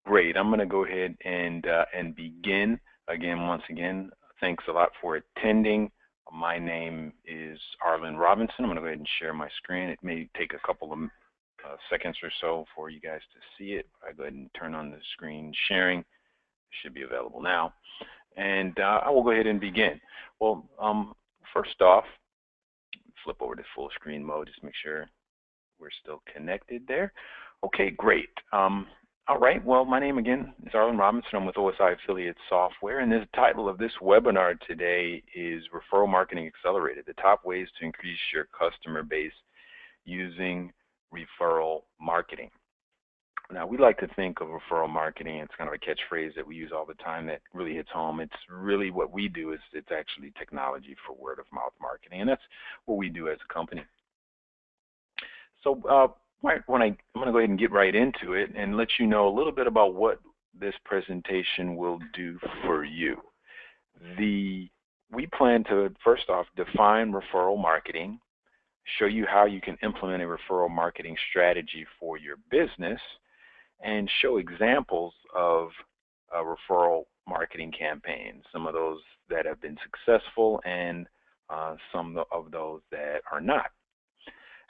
great. I'm going to go ahead and begin. Once again, thanks a lot for attending. My name is Arlen Robinson. I'm going to go ahead and share my screen. It may take a couple of seconds or so for you guys to see it. I go ahead and turn on the screen sharing. It should be available now. And I will go ahead and begin. Well, first off, flip over to full screen mode, just make sure we're still connected there. Okay, great. All right, well, my name again is Arlen Robinson. I'm with OSI Affiliate Software, and the title of this webinar today is Referral Marketing Accelerated, the top ways to increase your customer base using referral marketing. Now, we like to think of referral marketing, it's kind of a catchphrase that we use all the time that really hits home. It's really what we do is it's actually technology for word of mouth marketing, and that's what we do as a company. So I'm going to go ahead and get right into it and let you know a little bit about what this presentation will do for you. We plan to, first off, define referral marketing, show you how you can implement a referral marketing strategy for your business, and show examples of referral marketing campaigns, some of those that have been successful and some of those that are not.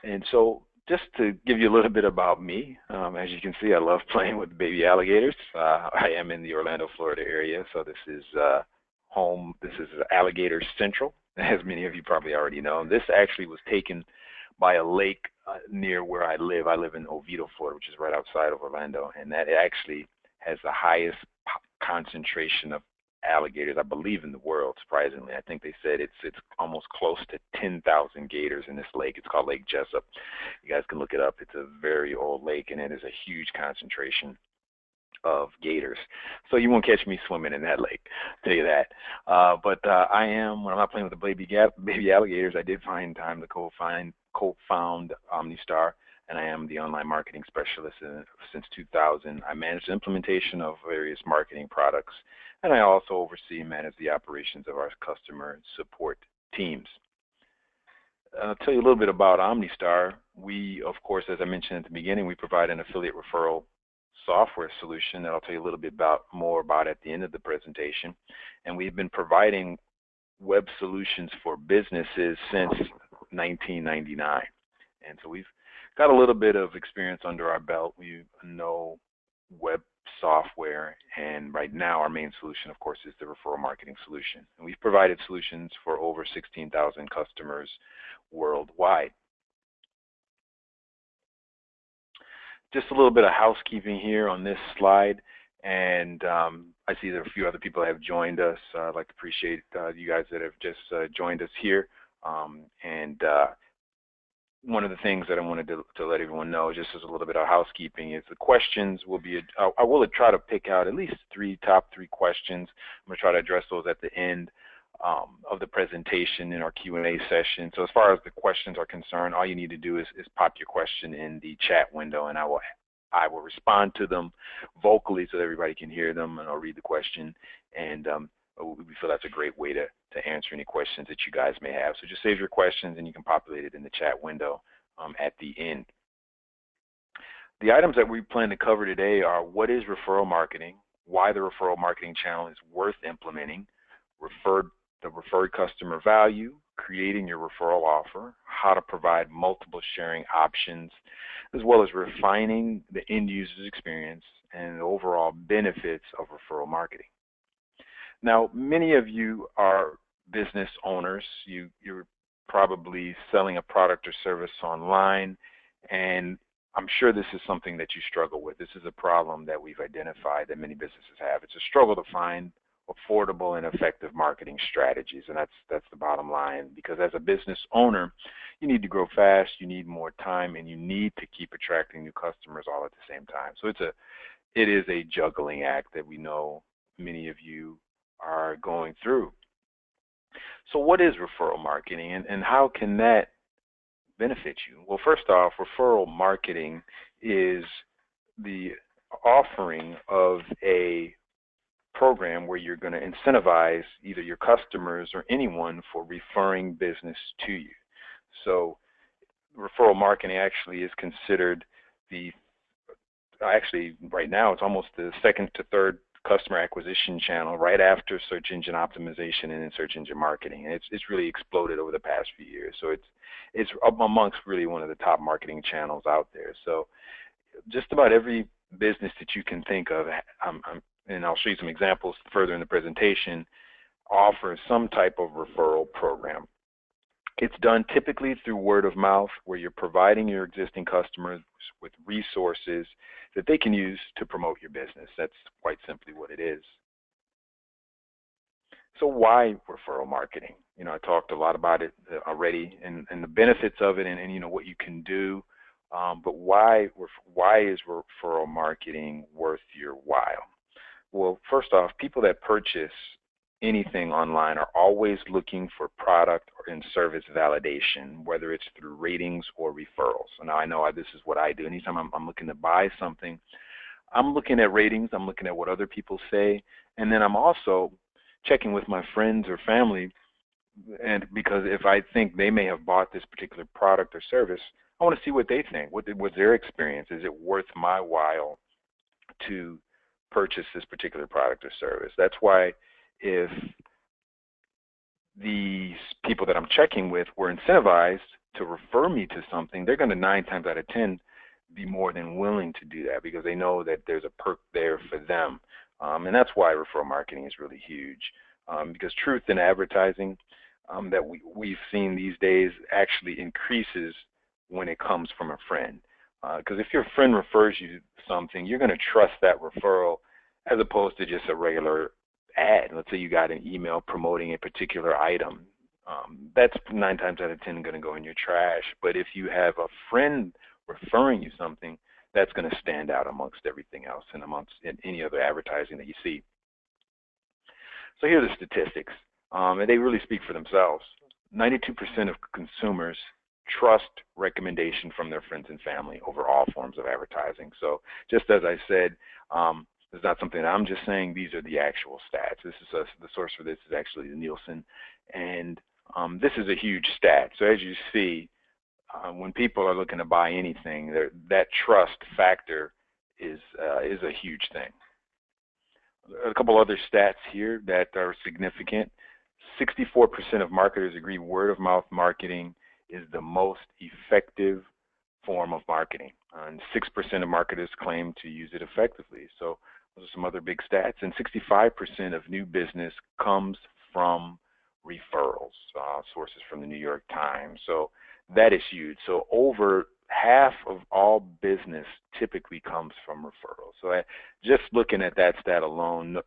And so just to give you a little bit about me, as you can see, I love playing with baby alligators. I am in the Orlando, Florida area, so this is home. This is Alligator Central, as many of you probably already know. This actually was taken by a lake near where I live. I live in Oviedo, Florida, which is right outside of Orlando, and that actually has the highest concentration of alligators, I believe, in the world, surprisingly. I think they said it's almost close to 10,000 gators in this lake. It's called Lake Jessup. You guys can look it up. It's a very old lake, and it is a huge concentration of gators. So you won't catch me swimming in that lake, I'll tell you that. But I am, when I'm not playing with the baby alligators, I did find time to co-found OmniStar, and I am the online marketing specialist since 2000. I manage the implementation of various marketing products, and I also oversee and manage the operations of our customer support teams. I'll tell you a little bit about OmniStar. We, of course, as I mentioned at the beginning, we provide an affiliate referral software solution that I'll tell you a little bit more about at the end of the presentation. And we've been providing web solutions for businesses since 1999. And so we've got a little bit of experience under our belt. We know web software, and right now our main solution, of course, is the referral marketing solution. And we've provided solutions for over 16,000 customers worldwide. Just a little bit of housekeeping here on this slide, and I see there are a few other people that have joined us. I'd like to appreciate you guys that have just joined us here. One of the things that I wanted to let everyone know, just as a little bit of housekeeping, is the questions will be, I will try to pick out at least top three questions. I'm going to try to address those at the end of the presentation in our Q&A session. So as far as the questions are concerned, all you need to do is pop your question in the chat window, and I will respond to them vocally so that everybody can hear them, and I'll read the question, and we feel that's a great way to answer any questions that you guys may have. So just save your questions and you can populate it in the chat window at the end. The items that we plan to cover today are: what is referral marketing, why the referral marketing channel is worth implementing, the referred customer value, creating your referral offer, how to provide multiple sharing options, as well as refining the end user's experience and the overall benefits of referral marketing. Now, many of you are business owners. You're probably selling a product or service online, and I'm sure this is something that you struggle with. This is a problem that we've identified that many businesses have. It's a struggle to find affordable and effective marketing strategies, and that's the bottom line, because as a business owner, you need to grow fast, you need more time, and you need to keep attracting new customers all at the same time. So it is a juggling act that we know many of you are going through. So what is referral marketing, and how can that benefit you? Well, first off, referral marketing is the offering of a program where you're going to incentivize either your customers or anyone for referring business to you. So referral marketing actually is considered the actually right now it's almost the second to third customer acquisition channel right after search engine optimization and then search engine marketing. And it's really exploded over the past few years. So it's amongst really one of the top marketing channels out there. So just about every business that you can think of, and I'll show you some examples further in the presentation, offers some type of referral program. It's done typically through word of mouth, where you're providing your existing customers with resources that they can use to promote your business. That's quite simply what it is. So why referral marketing? I talked a lot about it already, and the benefits of it, and what you can do. But why is referral marketing worth your while? Well, first off, people that purchase anything online are always looking for product and service validation, whether it's through ratings or referrals. So now I know this is what I do. Anytime I'm looking to buy something, I'm looking at ratings, I'm looking at what other people say, and then I'm also checking with my friends or family, and because if I think they may have bought this particular product or service, I want to see what they think. What was their experience? Is it worth my while to purchase this particular product or service? That's why if these people that I'm checking with were incentivized to refer me to something, they're going to 9 times out of 10 be more than willing to do that, because they know that there's a perk there for them. And that's why referral marketing is really huge, because truth in advertising that we've seen these days actually increases when it comes from a friend. Because if your friend refers you something, you're going to trust that referral as opposed to just a regular ad. Let's say you got an email promoting a particular item. That's 9 times out of 10 going to go in your trash. But if you have a friend referring you something, that's going to stand out amongst everything else and amongst any other advertising that you see. So here are the statistics, and they really speak for themselves. 92% of consumers trust recommendation from their friends and family over all forms of advertising. So just as I said, it's not something that I'm just saying. These are the actual stats. This is the source for this is actually the Nielsen, and this is a huge stat. So as you see, when people are looking to buy anything, that trust factor is a huge thing. A couple other stats here that are significant. 64% of marketers agree word-of-mouth marketing is the most effective form of marketing, and 6% of marketers claim to use it effectively. So those are some other big stats. And 65% of new business comes from referrals, sources from the New York Times. So that is huge. So over half of all business typically comes from referrals. So just looking at that stat alone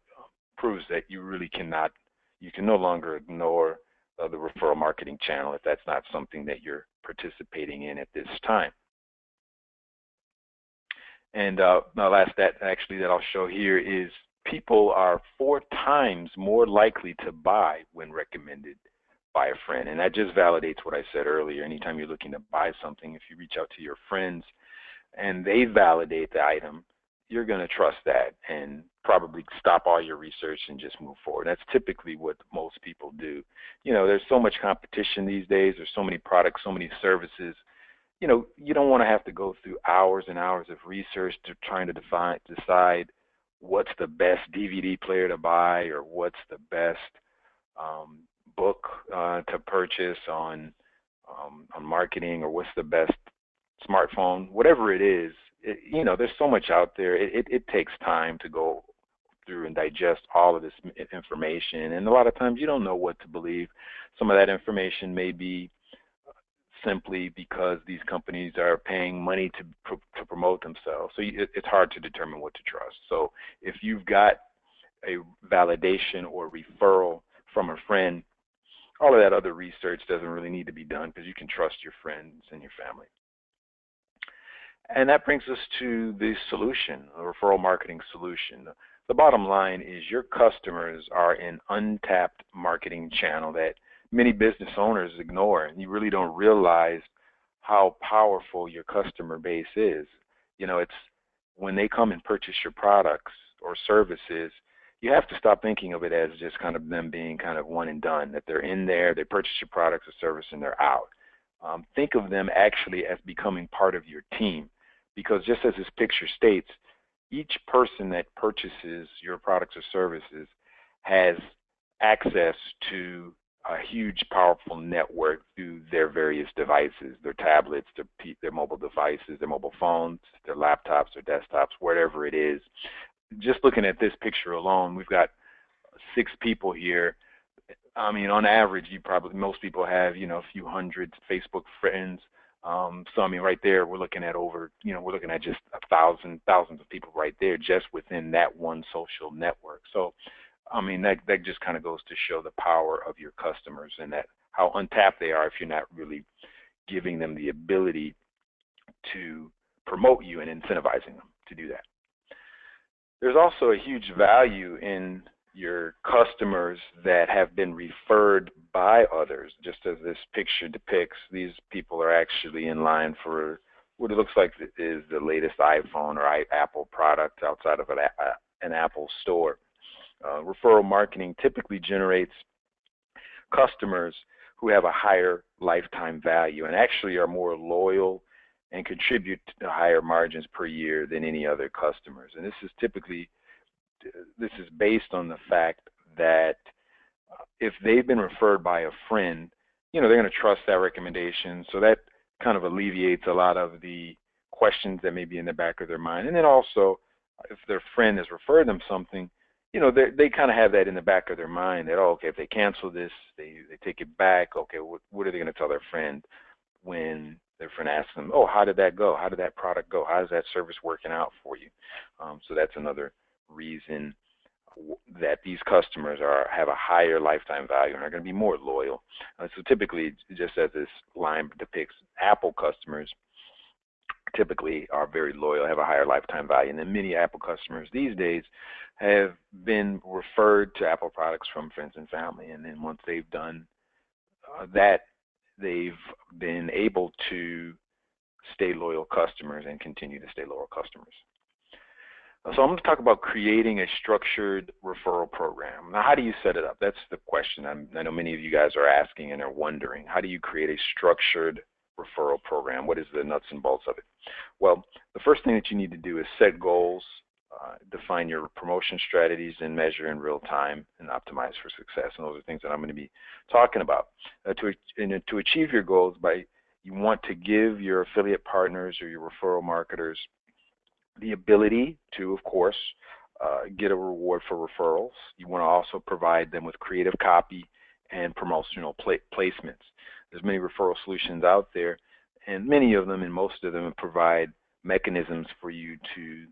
proves that you can no longer ignore the referral marketing channel if that's not something that you're participating in at this time. And the last stat actually that I'll show here is people are 4 times more likely to buy when recommended by a friend. And that just validates what I said earlier. Anytime you're looking to buy something, if you reach out to your friends and they validate the item, you're going to trust that and probably stop all your research and just move forward. That's typically what most people do. There's so much competition these days. There's so many products, so many services. You don't want to have to go through hours and hours of research to trying to decide what's the best DVD player to buy or what's the best book to purchase on marketing, or what's the best smartphone, whatever it is. There's so much out there. It takes time to go through and digest all of this information, and a lot of times you don't know what to believe. Some of that information may be simply because these companies are paying money to promote themselves. So it's hard to determine what to trust. So if you've got a validation or referral from a friend, all of that other research doesn't really need to be done, because you can trust your friends and your family. And that brings us to the solution, a referral marketing solution. The bottom line is your customers are an untapped marketing channel that many business owners ignore, and you really don't realize how powerful your customer base is. It's when they come and purchase your products or services, you have to stop thinking of it as just kind of them being kind of one and done, that they're in there, they purchase your products or service, and they're out. Think of them actually as becoming part of your team, because just as this picture states, each person that purchases your products or services has access to a huge, powerful network through their various devices, their tablets, their mobile devices, their mobile phones, their laptops, their desktops, whatever it is. Just looking at this picture alone, we've got 6 people here. I mean, on average, most people have, a few hundred Facebook friends. So I mean, right there, we're looking at we're looking at just thousands of people right there, just within that one social network. So, I mean, that just kind of goes to show the power of your customers and that how untapped they are if you're not really giving them the ability to promote you and incentivizing them to do that. There's also a huge value in your customers that have been referred by others. Just as this picture depicts, these people are actually in line for what it looks like is the latest iPhone or Apple product outside of an Apple store. Referral marketing typically generates customers who have a higher lifetime value and actually are more loyal and contribute to higher margins per year than any other customers. And this is based on the fact that if they've been referred by a friend, they're going to trust that recommendation. So that kind of alleviates a lot of the questions that may be in the back of their mind. And then also, if their friend has referred them something, they kind of have that in the back of their mind that, oh, okay, if they cancel this, they take it back. Okay, what are they going to tell their friend when their friend asks them, oh, how did that go? How did that product go? How is that service working out for you? So that's another reason that these customers have a higher lifetime value and are going to be more loyal. So typically, just as this line depicts, Apple customers typically are very loyal, have a higher lifetime value. And then many Apple customers these days have been referred to Apple products from friends and family. And then once they've done that, they've been able to stay loyal customers and continue to stay loyal customers. So I'm going to talk about creating a structured referral program. Now, how do you set it up? That's the question I know many of you guys are asking and are wondering. How do you create a structured referral program? What is the nuts and bolts of it? Well, the first thing that you need to do is set goals, define your promotion strategies, and measure in real time and optimize for success. And those are things that I'm going to be talking about. To achieve your goals, you want to give your affiliate partners or your referral marketers the ability to, of course, get a reward for referrals. You want to also provide them with creative copy and promotional placements. There's many referral solutions out there, and many of them and most of them provide mechanisms for you to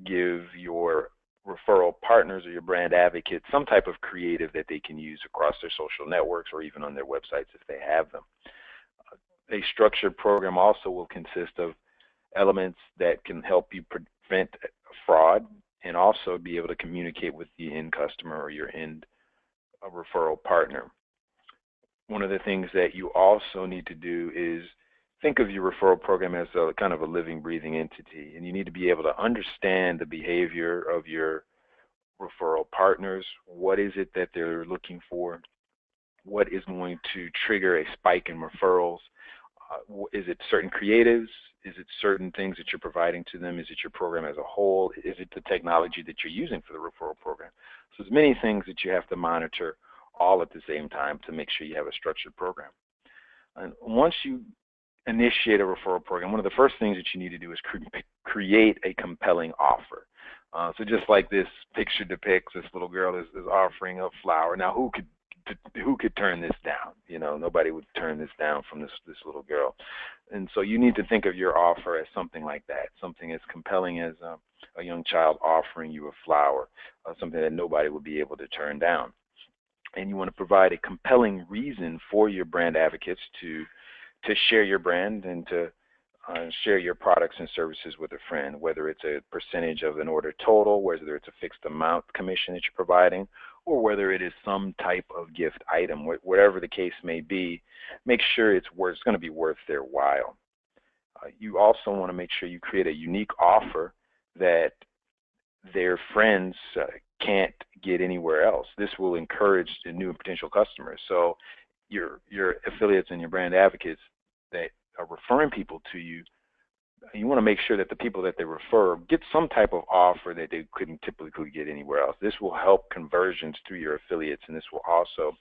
give your referral partners or your brand advocates some type of creative that they can use across their social networks or even on their websites if they have them. A structured program also will consist of elements that can help you prevent fraud and also be able to communicate with the end customer or your end referral partner. One of the things that you also need to do is think of your referral program as a kind of a living, breathing entity, and you need to be able to understand the behavior of your referral partners. What is it that they're looking for? What is going to trigger a spike in referrals? Is it certain creatives? Is it certain things that you're providing to them? Is it your program as a whole? Is it the technology that you're using for the referral program? So there's many things that you have to monitor all at the same time to make sure you have a structured program. And once you initiate a referral program, one of the first things that you need to do is create a compelling offer. So just like this picture depicts, this little girl is offering a flower. Now, who could turn this down? Nobody would turn this down from this little girl. And so you need to think of your offer as something like that, something as compelling as a young child offering you a flower, something that nobody would be able to turn down. And you want to provide a compelling reason for your brand advocates to share your brand and to share your products and services with a friend, whether it's a percentage of an order total, whether it's a fixed amount commission that you're providing, or whether it is some type of gift item. Whatever the case may be, make sure it's going to be worth their while. You also want to make sure you create a unique offer that their friends can't get anywhere else. This will encourage the new and potential customers. So your affiliates and your brand advocates that are referring people to you you want to make sure that the people that they refer get some type of offer that they couldn't typically get anywhere else. This will help conversions through your affiliates, and this will also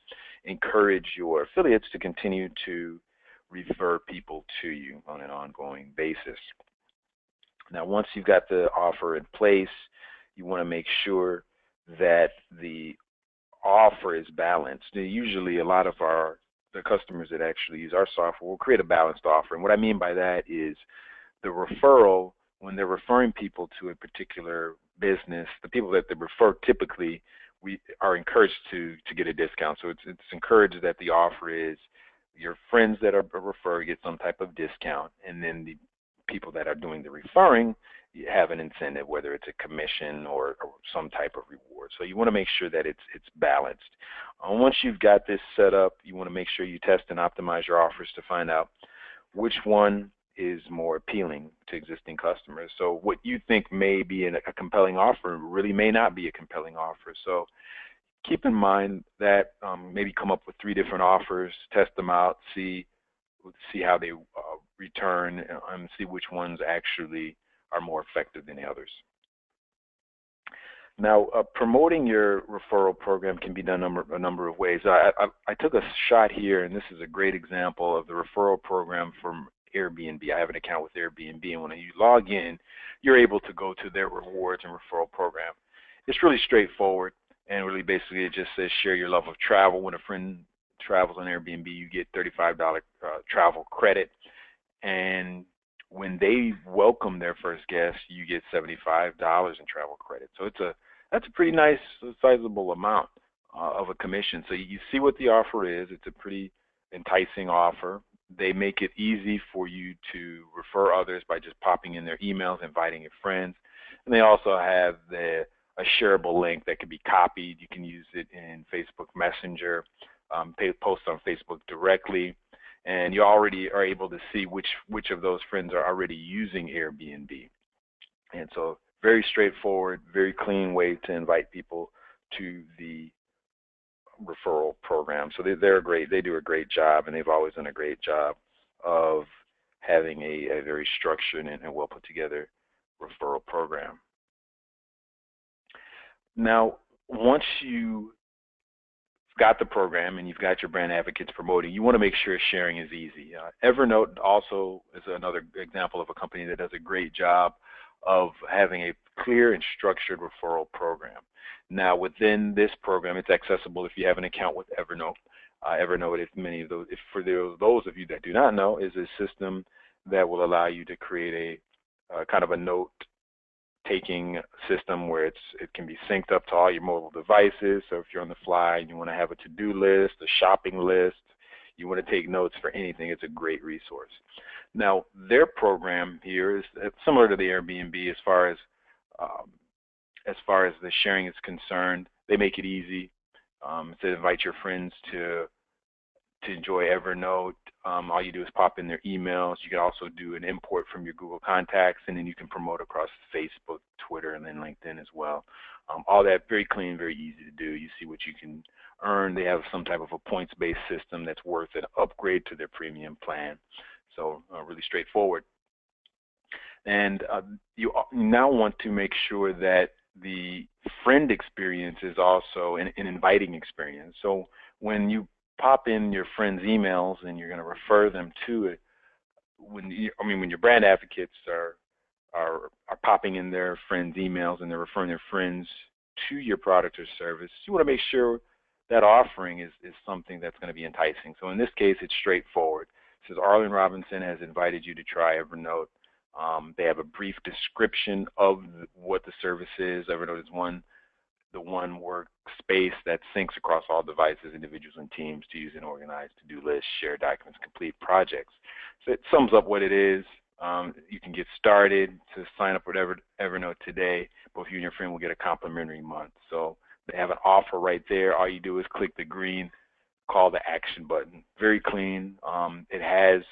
encourage your affiliates to continue to refer people to you on an ongoing basis. Now, once you've got the offer in place, you want to make sure that the offer is balanced. Usually a lot of the customers that actually use our software will create a balanced offer. And what I mean by that is the referral, when they're referring people to a particular business, the people that they refer typically we are encouraged to get a discount. So it's encouraged that the offer is your friends that are referred get some type of discount, and then the people that are doing the referring have an incentive, whether it's a commission or some type of reward. So you want to make sure that it's balanced. Once you've got this set up, you want to make sure you test and optimize your offers to find out which one is more appealing to existing customers. So what you think may be a compelling offer really may not be a compelling offer. So keep in mind that maybe come up with 3 different offers, test them out, see how they return, and see which ones actually are more effective than the others. Now, promoting your referral program can be done a number of ways. I took a shot here, and this is a great example of the referral program from Airbnb. I have an account with Airbnb, and when you log in, you're able to go to their rewards and referral program. It's really straightforward, and really basically it just says share your love of travel. When a friend travels on Airbnb, you get $35 travel credit, and when they welcome their first guest, you get $75 in travel credit. So that's a pretty nice, sizable amount of a commission. So you see what the offer is. It's a pretty enticing offer. They make it easy for you to refer others by just popping in their emails, inviting your friends. And they also have a shareable link that can be copied. You can use it in Facebook Messenger, post on Facebook directly, and you already are able to see which of those friends are already using Airbnb. And so very straightforward, very clean way to invite people to the referral program. So they're great. They do a great job, and they've always done a great job of having a very structured and well put together referral program. Now, once you got the program and you've got your brand advocates promoting, you want to make sure sharing is easy. Evernote also is another example of a company that does a great job of having a clear and structured referral program. Now, within this program, it's accessible if you have an account with Evernote. Evernote, for those of you that do not know, is a system that will allow you to create a kind of a note-taking system where it can be synced up to all your mobile devices. So if you're on the fly and you want to have a to-do list, a shopping list, you want to take notes for anything, it's a great resource. Now, their program here is similar to the Airbnb as far as the sharing is concerned. They make it easy to invite your friends to enjoy Evernote. All you do is pop in their emails. You can also do an import from your Google Contacts, and then you can promote across Facebook, Twitter, and then LinkedIn as well. All that very clean, very easy to do. You see what you can earn. They have some type of a points-based system that's worth an upgrade to their premium plan. So really straightforward. And you now want to make sure that the friend experience is also an inviting experience. So when you pop in your friends' emails and you're going to refer them to it, when your brand advocates are popping in their friends' emails and they're referring their friends to your product or service, you want to make sure that offering is something that's going to be enticing. So in this case, it's straightforward. It says Arlen Robinson has invited you to try Evernote. They have a brief description of what the service is. Evernote is the one workspace that syncs across all devices, individuals, and teams to use and organize to-do lists, share documents, complete projects. So it sums up what it is. You can get started to sign up with Evernote today. Both you and your friend will get a complimentary month. So they have an offer right there. All you do is click the green call to action button. Very clean. It has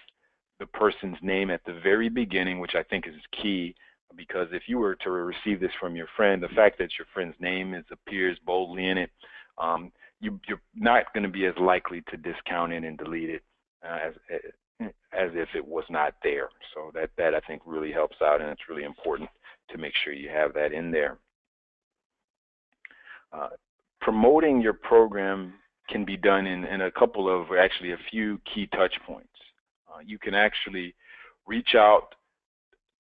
the person's name at the very beginning, which I think is key, because if you were to receive this from your friend, the fact that your friend's name appears boldly in it, you're not going to be as likely to discount it and delete it as if it was not there. So that I think really helps out, and it's really important to make sure you have that in there. Promoting your program can be done in a couple of, actually a few key touch points. You can actually reach out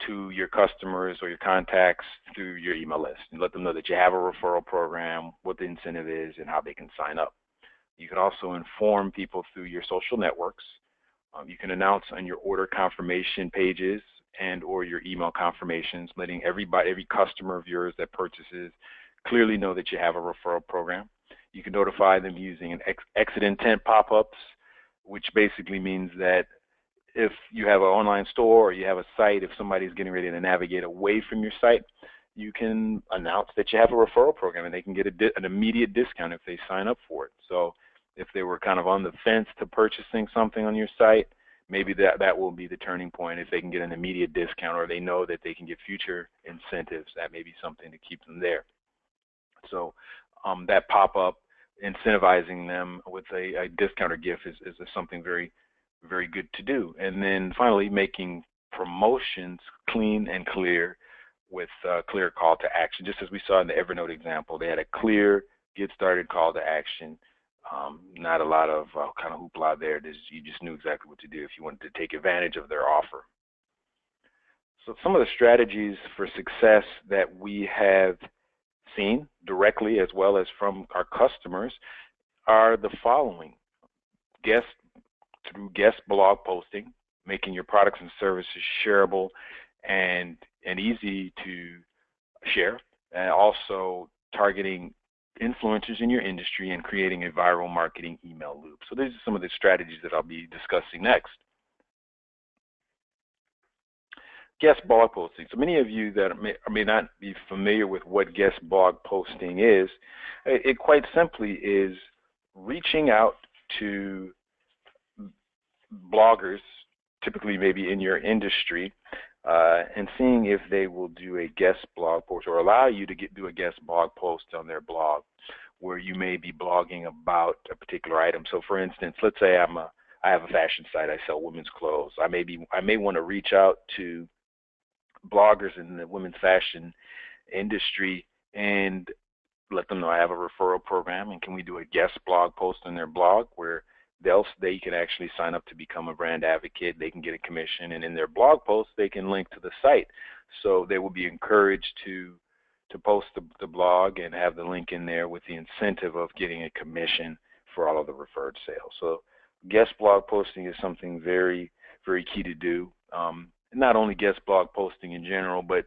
to your customers or your contacts through your email list and let them know that you have a referral program, what the incentive is, and how they can sign up. You can also inform people through your social networks. You can announce on your order confirmation pages and or your email confirmations, letting every customer of yours that purchases clearly know that you have a referral program. You can notify them using an exit intent pop-ups, which basically means that if you have an online store or you have a site, if somebody's getting ready to navigate away from your site, you can announce that you have a referral program and they can get an immediate discount if they sign up for it. So if they were kind of on the fence to purchasing something on your site, maybe that will be the turning point. If they can get an immediate discount or they know that they can get future incentives, that may be something to keep them there. So that pop-up, incentivizing them with a discount or gift is something very, very good to do. And then finally, making promotions clean and clear with a clear call to action. Just as we saw in the Evernote example, they had a clear get started call to action. Not a lot of kind of hoopla there. You just knew exactly what to do if you wanted to take advantage of their offer. So some of the strategies for success that we have seen directly as well as from our customers are the following. Through guest blog posting, making your products and services shareable and easy to share, and also targeting influencers in your industry and creating a viral marketing email loop. So these are some of the strategies that I'll be discussing next. Guest blog posting. So many of you that may not be familiar with what guest blog posting is, it quite simply is reaching out to bloggers, typically maybe in your industry, and seeing if they will do a guest blog post or allow you to do a guest blog post on their blog where you may be blogging about a particular item. So for instance, let's say I have a fashion site, I sell women's clothes. I may want to reach out to bloggers in the women's fashion industry and let them know I have a referral program, and can we do a guest blog post on their blog where they can actually sign up to become a brand advocate, they can get a commission, and in their blog post they can link to the site. So they will be encouraged to post the blog and have the link in there with the incentive of getting a commission for all of the referred sales. So guest blog posting is something very, very key to do. Not only guest blog posting in general, but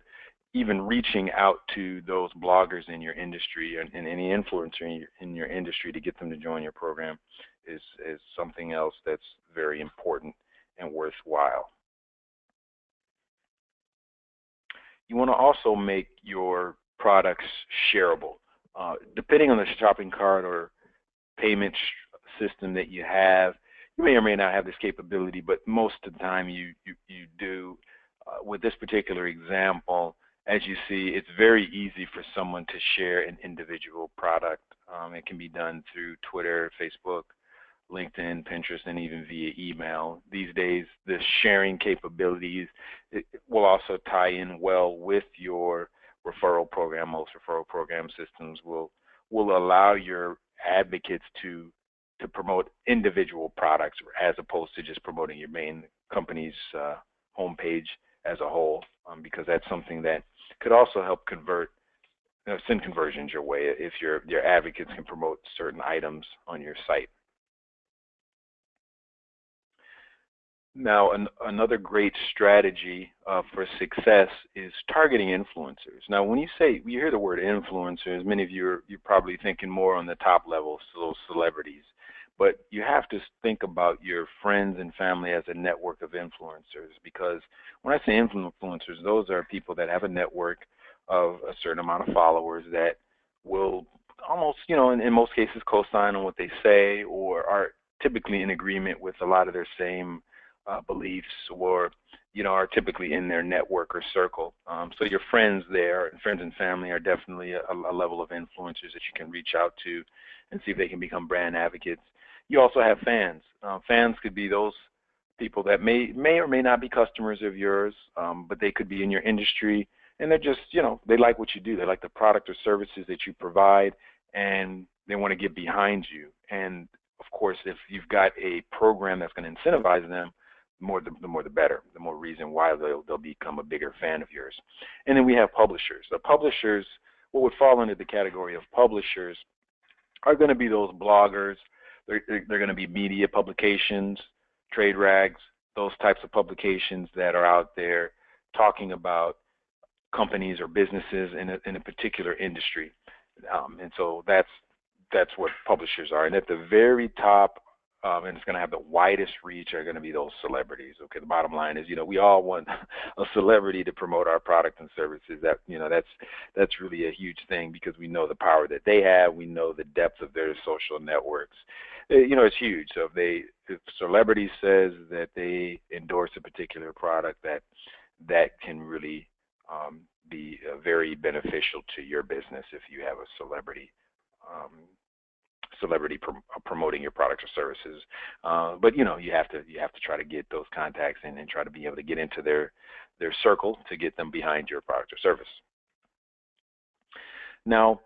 even reaching out to those bloggers in your industry and any influencer in your industry to get them to join your program is something else that's very important and worthwhile. You want to also make your products shareable. Depending on the shopping cart or payment system that you have, you may or may not have this capability, but most of the time you do. With this particular example, as you see, it's very easy for someone to share an individual product. It can be done through Twitter, Facebook, LinkedIn, Pinterest, and even via email. These days, the sharing capabilities will also tie in well with your referral program. Most referral program systems will allow your advocates to promote individual products as opposed to just promoting your main company's homepage as a whole, because that's something that could also help send conversions your way if your advocates can promote certain items on your site. Now, another great strategy for success is targeting influencers. Now, when you hear the word influencers, many of you're probably thinking more on the top level, so those celebrities. But you have to think about your friends and family as a network of influencers, because when I say influencers, those are people that have a network of a certain amount of followers that will almost, in most cases, co-sign on what they say or are typically in agreement with a lot of their same beliefs, or are typically in their network or circle. So your friends and family are definitely a level of influencers that you can reach out to and see if they can become brand advocates. You also have fans. Fans could be those people that may or may not be customers of yours, but they could be in your industry, and they're just, they like what you do. They like the product or services that you provide, and they want to get behind you. And of course, if you've got a program that's going to incentivize them, the more the better, the more reason why they'll become a bigger fan of yours. And then we have publishers. The publishers, what would fall into the category of publishers, are going to be those bloggers. They're going to be media publications, trade rags, those types of publications that are out there talking about companies or businesses in a particular industry. And so that's what publishers are. And at the very top, and it's going to have the widest reach, are going to be those celebrities. Okay, the bottom line is, we all want a celebrity to promote our product and services. That's really a huge thing, because we know the power that they have. We know the depth of their social networks. It's huge. So if a celebrity says that they endorse a particular product, that can really be very beneficial to your business if you have a celebrity promoting your products or services. But you have to try to get those contacts and try to be able to get into their circle to get them behind your product or service. Now,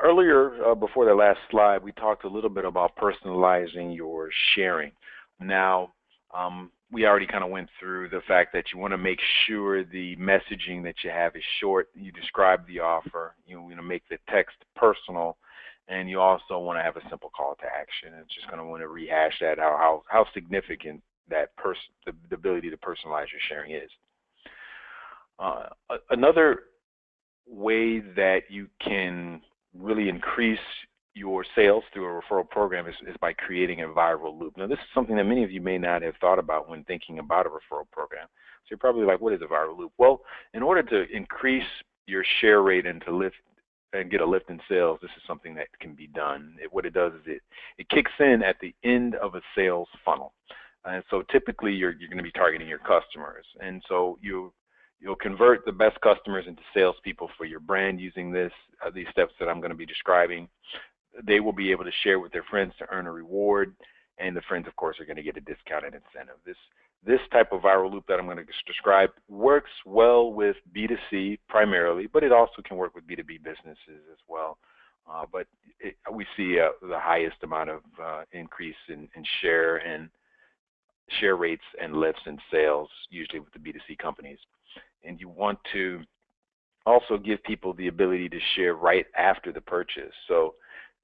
earlier, before the last slide, we talked a little bit about personalizing your sharing. Now, we already kind of went through the fact that you want to make sure the messaging that you have is short. You describe the offer. You want to make the text personal, and you also want to have a simple call to action. It's just going to want to rehash that, how significant that the ability to personalize your sharing is. Another way that you can really increase your sales through a referral program is by creating a viral loop. Now, this is something that many of you may not have thought about when thinking about a referral program. So you're probably like, what is a viral loop? Well, in order to increase your share rate and get a lift in sales, this is something that can be done. What it does is it kicks in at the end of a sales funnel. And so typically you're going to be targeting your customers. And so you'll convert the best customers into salespeople for your brand using these steps that I'm going to be describing. They will be able to share with their friends to earn a reward, and the friends, of course, are going to get a discounted incentive. This type of viral loop that I'm going to describe works well with B2C primarily, but it also can work with B2B businesses as well. But we see the highest amount of increase in share rates and lifts in sales, usually with the B2C companies. And you want to also give people the ability to share right after the purchase. So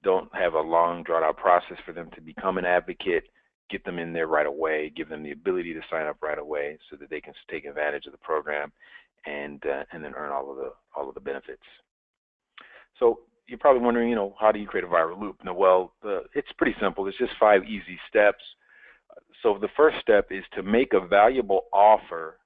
don't have a long, drawn-out process for them to become an advocate. Get them in there right away. Give them the ability to sign up right away so that they can take advantage of the program and then earn all of the benefits. So you're probably wondering, how do you create a viral loop? Now, well, it's pretty simple. It's just 5 easy steps. So the first step is to make a valuable offer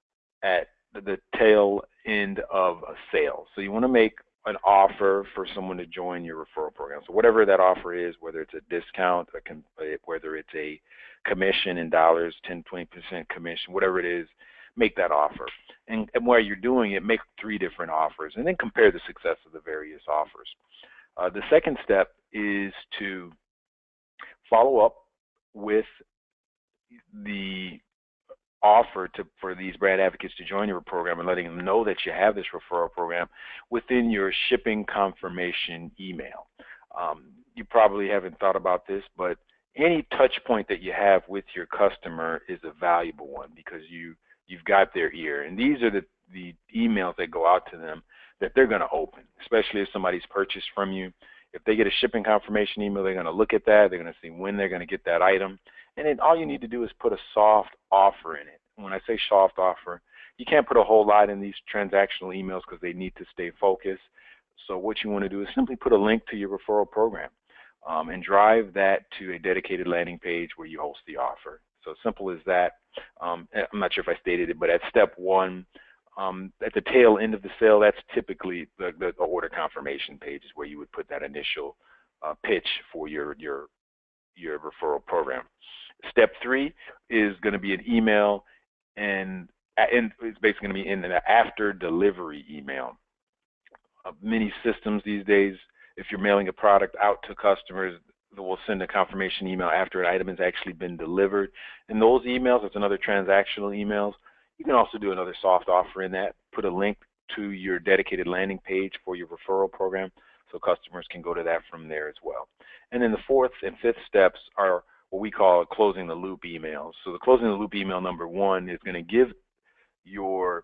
at the tail end of a sale. So you want to make an offer for someone to join your referral program. So whatever that offer is, whether it's a discount, whether it's a commission in dollars, 10-20% commission, whatever it is, make that offer. And while you're doing it, make 3 different offers and then compare the success of the various offers. The second step is to follow up with the offer for these brand advocates to join your program and letting them know that you have this referral program within your shipping confirmation email. You probably haven't thought about this, but any touch point that you have with your customer is a valuable one because you've got their ear. And these are the emails that go out to them that they're going to open, especially if somebody's purchased from you. If they get a shipping confirmation email, they're going to look at that. They're going to see when they're going to get that item. And then all you need to do is put a soft offer in it. When I say soft offer, you can't put a whole lot in these transactional emails because they need to stay focused. So what you want to do is simply put a link to your referral program and drive that to a dedicated landing page where you host the offer. So simple as that. I'm not sure if I stated it, but at step 1, at the tail end of the sale, that's typically the order confirmation page is where you would put that initial pitch for your referral program. Step 3 is going to be an email, and it's basically going to be in an after delivery email. Many systems these days, if you're mailing a product out to customers, we'll send a confirmation email after an item has actually been delivered. And those emails, that's another transactional emails. You can also do another soft offer in that, put a link to your dedicated landing page for your referral program so customers can go to that from there as well. And then the fourth and fifth steps are what we call closing the loop emails. So the closing the loop email number one is going to give your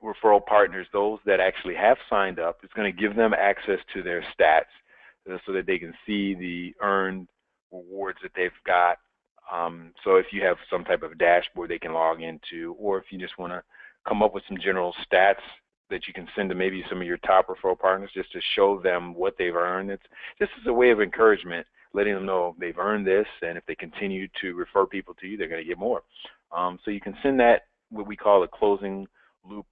referral partners, those that actually have signed up, it's going to give them access to their stats so that they can see the earned rewards that they've got. So if you have some type of dashboard they can log into, or if you just want to come up with some general stats that you can send to maybe some of your top referral partners just to show them what they've earned. It's just as a way of encouragement, letting them know they've earned this, and if they continue to refer people to you, they're going to get more. So you can send that, what we call a closing loop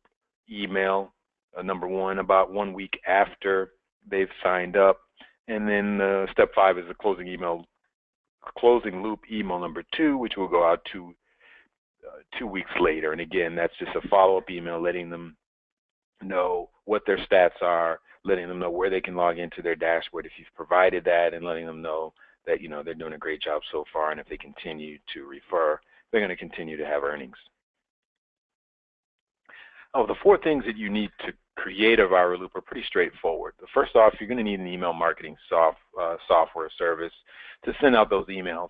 email, number one, about 1 week after they've signed up. And then step 5 is the closing loop email number 2, which will go out 2 weeks later. And again, that's just a follow-up email letting them know what their stats are, letting them know where they can log into their dashboard if you've provided that, and letting them know that, you know, they're doing a great job so far, and if they continue to refer, they're going to continue to have earnings. Oh, the 4 things that you need to create a viral loop are pretty straightforward. First off, you're going to need an email marketing software service to send out those emails.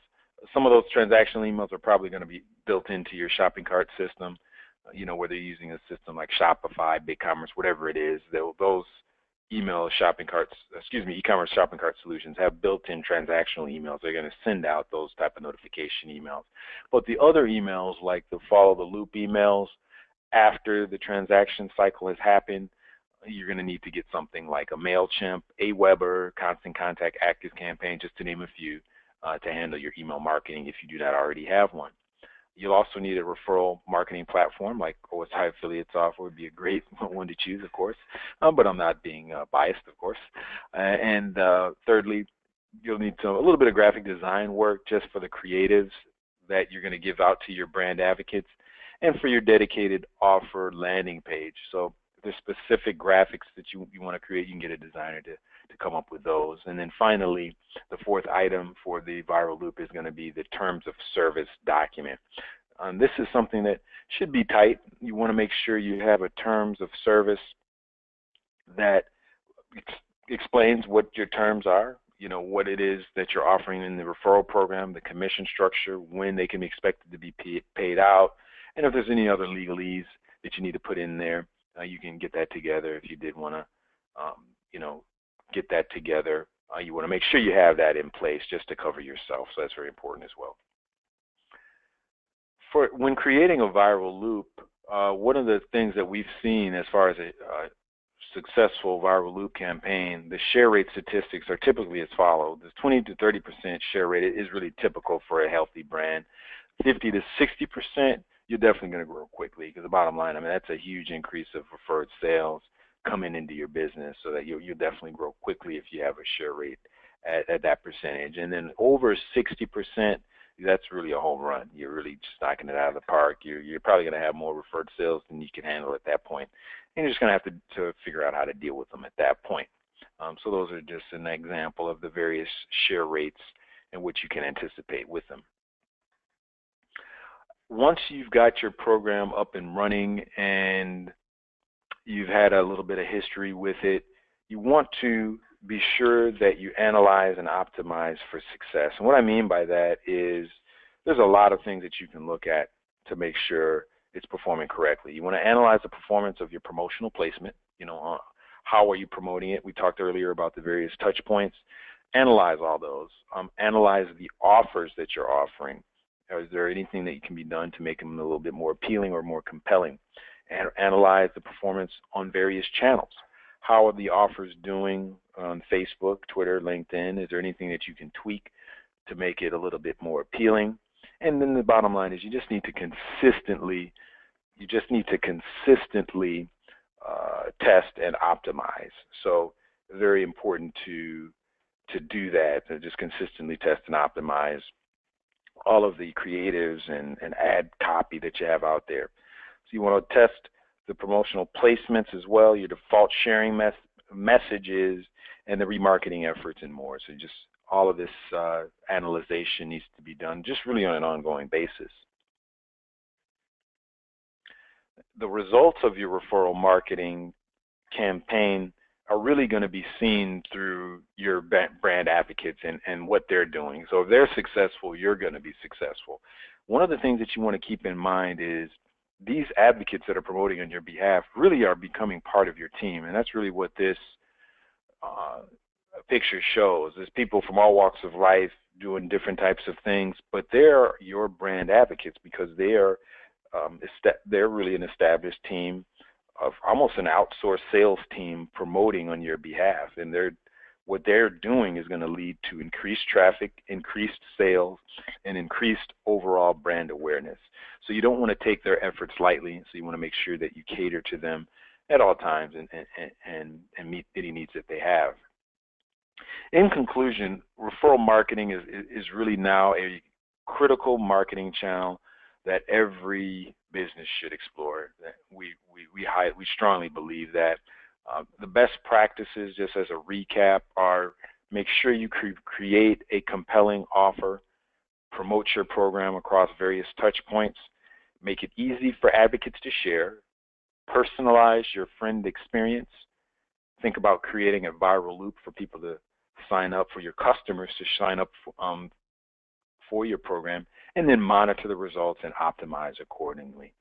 Some of those transactional emails are probably going to be built into your shopping cart system, you know, whether you're using a system like Shopify, BigCommerce, whatever it is. Those e-commerce shopping cart solutions have built-in transactional emails. They're going to send out those type of notification emails. But the other emails, like the follow the loop emails, after the transaction cycle has happened, you're going to need to get something like a MailChimp, Aweber, Constant Contact, ActiveCampaign, just to name a few, to handle your email marketing if you do not already have one. You'll also need a referral marketing platform like OSI Affiliate Software would be a great one to choose, of course, but I'm not being biased, of course. And thirdly, you'll need a little bit of graphic design work just for the creatives that you're going to give out to your brand advocates, and for your dedicated offer landing page. So if there's specific graphics that you want to create, you can get a designer to come up with those. And then finally, the 4th item for the viral loop is going to be the terms of service document. This is something that should be tight. You want to make sure you have a terms of service that explains what your terms are, you know, what it is that you're offering in the referral program, the commission structure, when they can be expected to be paid out, and if there's any other legalese that you need to put in there, you can get that together if you did want to, you know, get that together. You want to make sure you have that in place just to cover yourself, so that's very important as well. When creating a viral loop, one of the things that we've seen as far as a successful viral loop campaign, the share rate statistics are typically as follows. The 20 to 30% share rate is really typical for a healthy brand. 50 to 60%, you're definitely going to grow quickly, because the bottom line, I mean, that's a huge increase of referred sales coming into your business, so that you'll definitely grow quickly if you have a share rate at that percentage. And then over 60%, that's really a home run. You're really just knocking it out of the park. You're probably going to have more referred sales than you can handle at that point. And you're just going to have to figure out how to deal with them at that point. So those are just an example of the various share rates and what you can anticipate with them. Once you've got your program up and running and you've had a little bit of history with it, you want to be sure that you analyze and optimize for success. And what I mean by that is there's a lot of things that you can look at to make sure it's performing correctly. You want to analyze the performance of your promotional placement. You know, how are you promoting it? We talked earlier about the various touch points. Analyze all those. Analyze the offers that you're offering. Is there anything that can be done to make them a little bit more appealing or more compelling? And analyze the performance on various channels. How are the offers doing on Facebook, Twitter, LinkedIn? Is there anything that you can tweak to make it a little bit more appealing? And then the bottom line is you just need to consistently test and optimize. So very important to do that, to just consistently test and optimize all of the creatives and ad copy that you have out there. So you want to test the promotional placements as well, your default sharing messages, and the remarketing efforts and more. So just all of this analyzation needs to be done just really on an ongoing basis. The results of your referral marketing campaign are really going to be seen through your brand advocates and what they're doing. So if they're successful, you're going to be successful. One of the things that you want to keep in mind is these advocates that are promoting on your behalf really are becoming part of your team, and that's really what this picture shows. There's people from all walks of life doing different types of things, but they're your brand advocates because they're really an established team of almost an outsourced sales team promoting on your behalf, and what they're doing is going to lead to increased traffic, increased sales, and increased overall brand awareness. So you don't want to take their efforts lightly, so you want to make sure that you cater to them at all times and meet any needs that they have. In conclusion, referral marketing is really now a critical marketing channel that every business should explore. We strongly believe that. The best practices, just as a recap, are make sure you create a compelling offer, promote your program across various touch points, make it easy for advocates to share, personalize your friend experience, think about creating a viral loop for people to sign up, for your customers to sign up for your program, and then monitor the results and optimize accordingly.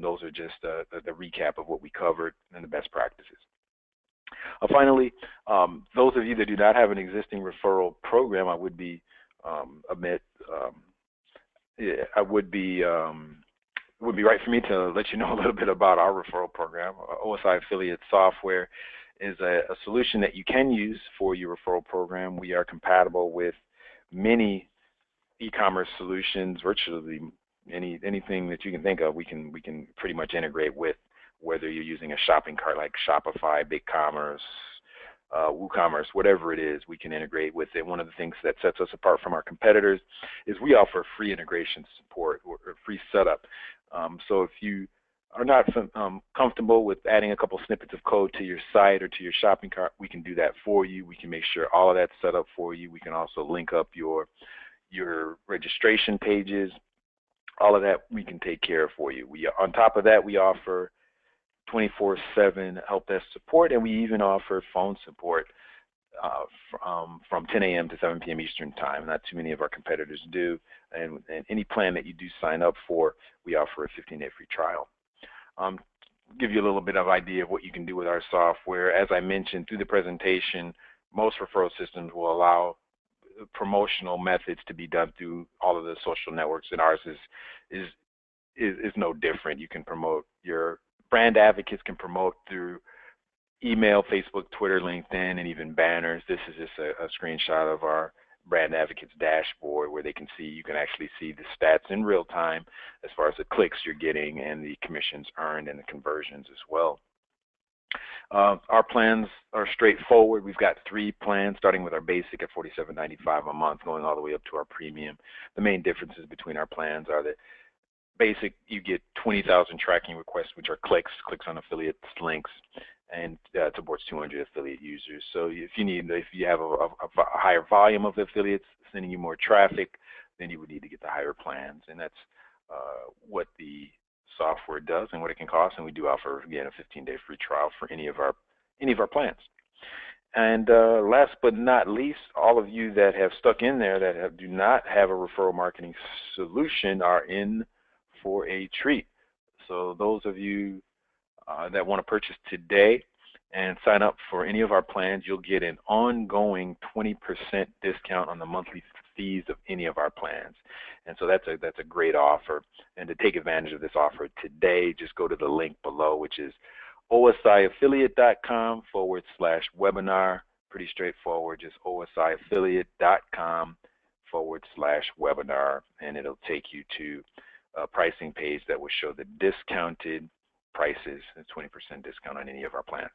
Those are just the recap of what we covered and the best practices. Finally, those of you that do not have an existing referral program, it would be right for me to let you know a little bit about our referral program. OSI Affiliate Software is a solution that you can use for your referral program. We are compatible with many e-commerce solutions, virtually anything that you can think of. We can pretty much integrate with, whether you're using a shopping cart like Shopify, BigCommerce, WooCommerce, whatever it is, we can integrate with it. One of the things that sets us apart from our competitors is we offer free integration support or free setup. So if you are not comfortable with adding a couple snippets of code to your site or to your shopping cart, we can do that for you. We can make sure all of that's set up for you. We can also link up your registration pages. All of that we can take care of for you. On top of that, we offer 24/7 help desk support, and we even offer phone support from 10 a.m. to 7 p.m. Eastern Time. Not too many of our competitors do, and any plan that you do sign up for, we offer a 15-day free trial. Give you a little bit of idea of what you can do with our software. As I mentioned through the presentation, most referral systems will allow promotional methods to be done through all of the social networks, and ours is no different. You can promote, your brand advocates can promote through email, Facebook, Twitter, LinkedIn, and even banners. This is just a screenshot of our brand advocates dashboard where you can actually see the stats in real time as far as the clicks you're getting and the commissions earned and the conversions as well. Our plans are straightforward. We've got 3 plans, starting with our basic at $47.95 a month, going all the way up to our premium. The main differences between our plans are that basic, you get 20,000 tracking requests, which are clicks on affiliates links, and supports 200 affiliate users. So if you have a higher volume of affiliates sending you more traffic, then you would need to get the higher plans, and that's what the software does and what it can cost. And we do offer, again, a 15-day free trial for any of our plans. And last but not least, all of you that have stuck in there that do not have a referral marketing solution are in for a treat. So those of you that want to purchase today and sign up for any of our plans, you'll get an ongoing 20% discount on the monthly fees of any of our plans. And so that's a great offer. And to take advantage of this offer today, just go to the link below, which is osiaffiliate.com/webinar. Pretty straightforward, just osiaffiliate.com/webinar, and it'll take you to a pricing page that will show the discounted prices, a 20% discount on any of our plans.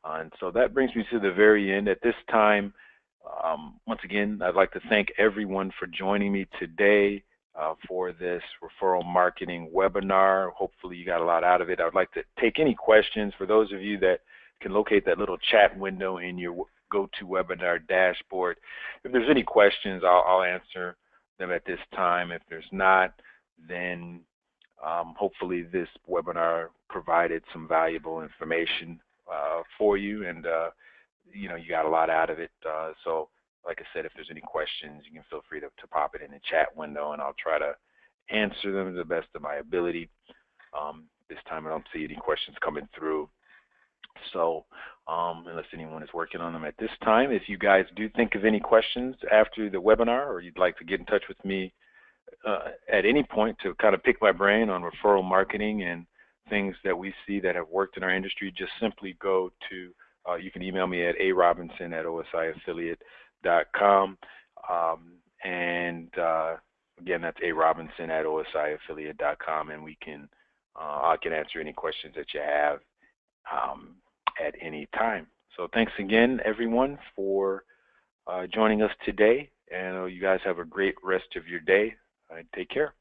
And so that brings me to the very end. At this time, once again, I'd like to thank everyone for joining me today for this referral marketing webinar. Hopefully you got a lot out of it. I would like to take any questions for those of you that can locate that little chat window in your GoToWebinar dashboard. If there's any questions, I'll answer them at this time. If there's not, then hopefully this webinar provided some valuable information for you, and you know, you got a lot out of it. So like I said, if there's any questions, you can feel free to pop it in the chat window, and I'll try to answer them to the best of my ability. This time I don't see any questions coming through. So unless anyone is working on them at this time, if you guys do think of any questions after the webinar, or you'd like to get in touch with me at any point to kind of pick my brain on referral marketing and things that we see that have worked in our industry, just simply go to, you can email me at arobinson@osiaffiliate.com. And again, that's arobinson@osiaffiliate.com, and we can, I can answer any questions that you have at any time. So thanks again, everyone, for joining us today, and you guys have a great rest of your day. Take care.